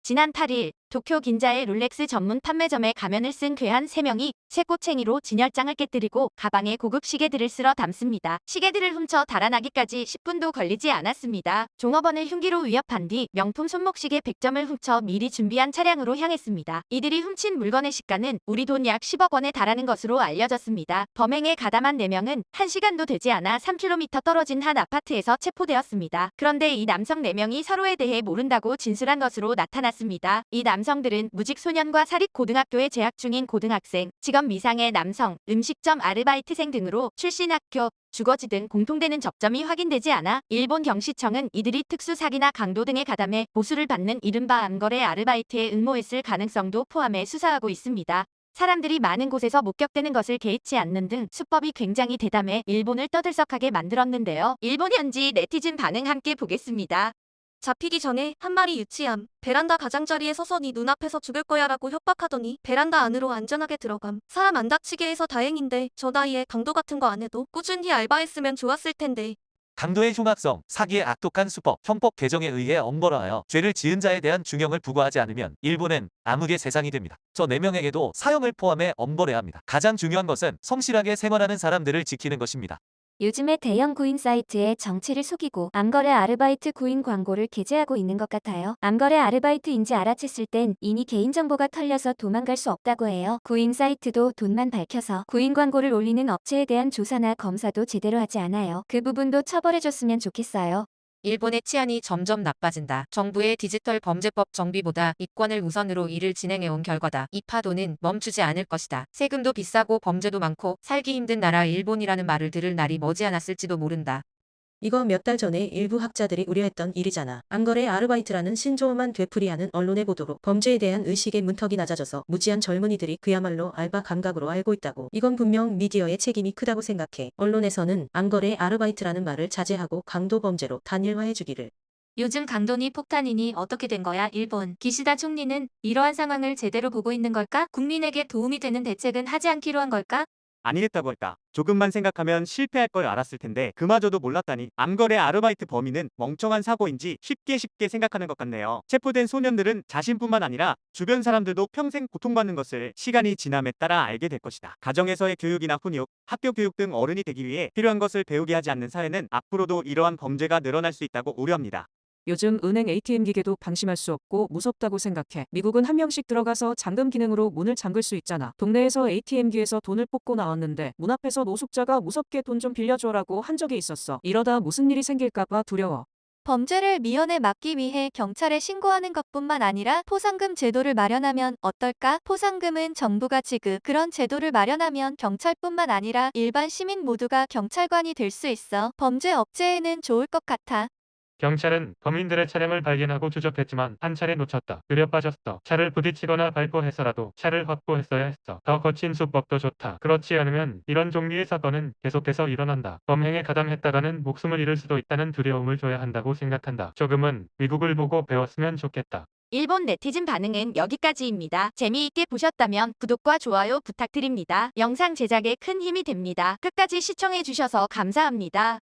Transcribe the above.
지난 8일 도쿄 긴자의 롤렉스 전문 판매점에 가면을 쓴 괴한 3명이 쇠꼬챙이로 진열장을 깨뜨리고 가방에 고급 시계들을 쓸어 담습니다. 시계들을 훔쳐 달아나기까지 10분도 걸리지 않았습니다. 종업원을 흉기로 위협한 뒤 명품 손목시계 100점을 훔쳐 미리 준비한 차량으로 향했습니다. 이들이 훔친 물건의 시가는 우리 돈 약 10억 원에 달하는 것으로 알려졌습니다. 범행에 가담한 4명은 1시간도 되지 않아 3km 떨어진 한 아파트에서 체포되었습니다. 그런데 이 남성 4명이 서로에 대해 모른다고 진술한 것으로 나타났습니다. 이 남성들은 무직 소년과 사립고등학교에 재학 중인 고등학생, 직업 미상의 남성, 음식점 아르바이트생 등으로 출신 학교, 주거지 등 공통되는 접점이 확인되지 않아 일본 경시청은 이들이 특수사기나 강도 등에 가담해 보수를 받는 이른바 암거래 아르바이트에 응모했을 가능성도 포함해 수사하고 있습니다. 사람들이 많은 곳에서 목격되는 것을 개의치 않는 등 수법이 굉장히 대담해 일본을 떠들썩하게 만들었는데요. 일본 현지 네티즌 반응 함께 보겠습니다. 잡히기 전에 한 마리 유치함. 베란다 가장자리에 서서 네 눈앞에서 죽을 거야 라고 협박하더니 베란다 안으로 안전하게 들어감. 사람 안 다치게 해서 다행인데 저 나이에 강도 같은 거 안 해도 꾸준히 알바했으면 좋았을 텐데. 강도의 흉악성, 사기의 악독한 수법, 형법 개정에 의해 엄벌하여 죄를 지은 자에 대한 중형을 부과하지 않으면 일본은 암흑의 세상이 됩니다. 저 4명에게도 사형을 포함해 엄벌해야 합니다. 가장 중요한 것은 성실하게 생활하는 사람들을 지키는 것입니다. 요즘에 대형 구인 사이트에 정체를 속이고 암거래 아르바이트 구인 광고를 게재하고 있는 것 같아요. 암거래 아르바이트인지 알아챘을 땐 이미 개인정보가 털려서 도망갈 수 없다고 해요. 구인 사이트도 돈만 밝혀서 구인 광고를 올리는 업체에 대한 조사나 검사도 제대로 하지 않아요. 그 부분도 처벌해줬으면 좋겠어요. 일본의 치안이 점점 나빠진다. 정부의 디지털 범죄법 정비보다 이권을 우선으로 일을 진행해온 결과다. 이 파도는 멈추지 않을 것이다. 세금도 비싸고 범죄도 많고 살기 힘든 나라 일본이라는 말을 들을 날이 머지않았을지도 모른다. 이거 몇 달 전에 일부 학자들이 우려했던 일이잖아. 암거래 아르바이트라는 신조어만 되풀이하는 언론의 보도로 범죄에 대한 의식의 문턱이 낮아져서 무지한 젊은이들이 그야말로 알바 감각으로 알고 있다고. 이건 분명 미디어의 책임이 크다고 생각해. 언론에서는 암거래 아르바이트라는 말을 자제하고 강도 범죄로 단일화해주기를. 요즘 강도니 폭탄이니 어떻게 된 거야 일본. 기시다 총리는 이러한 상황을 제대로 보고 있는 걸까? 국민에게 도움이 되는 대책은 하지 않기로 한 걸까? 아니겠다고 할까? 조금만 생각하면 실패할 걸 알았을 텐데 그마저도 몰랐다니. 암거래 아르바이트 범인은 멍청한 사고인지 쉽게 생각하는 것 같네요. 체포된 소년들은 자신뿐만 아니라 주변 사람들도 평생 고통받는 것을 시간이 지남에 따라 알게 될 것이다. 가정에서의 교육이나 훈육, 학교 교육 등 어른이 되기 위해 필요한 것을 배우게 하지 않는 사회는 앞으로도 이러한 범죄가 늘어날 수 있다고 우려합니다. 요즘 은행 ATM 기계도 방심할 수 없고 무섭다고 생각해. 미국은 한 명씩 들어가서 잠금 기능으로 문을 잠글 수 있잖아. 동네에서 ATM기에서 돈을 뽑고 나왔는데 문 앞에서 노숙자가 무섭게 돈 좀 빌려줘라고 한 적이 있었어. 이러다 무슨 일이 생길까봐 두려워. 범죄를 미연에 막기 위해 경찰에 신고하는 것뿐만 아니라 포상금 제도를 마련하면 어떨까? 포상금은 정부가 지급. 그런 제도를 마련하면 경찰뿐만 아니라 일반 시민 모두가 경찰관이 될 수 있어. 범죄 억제에는 좋을 것 같아. 경찰은 범인들의 차량을 발견하고 추적했지만 한 차례 놓쳤다. 느려 빠졌어. 차를 부딪히거나 발포해서라도 차를 확보했어야 했어. 더 거친 수법도 좋다. 그렇지 않으면 이런 종류의 사건은 계속해서 일어난다. 범행에 가담했다가는 목숨을 잃을 수도 있다는 두려움을 줘야 한다고 생각한다. 조금은 미국을 보고 배웠으면 좋겠다. 일본 네티즌 반응은 여기까지입니다. 재미있게 보셨다면 구독과 좋아요 부탁드립니다. 영상 제작에 큰 힘이 됩니다. 끝까지 시청해주셔서 감사합니다.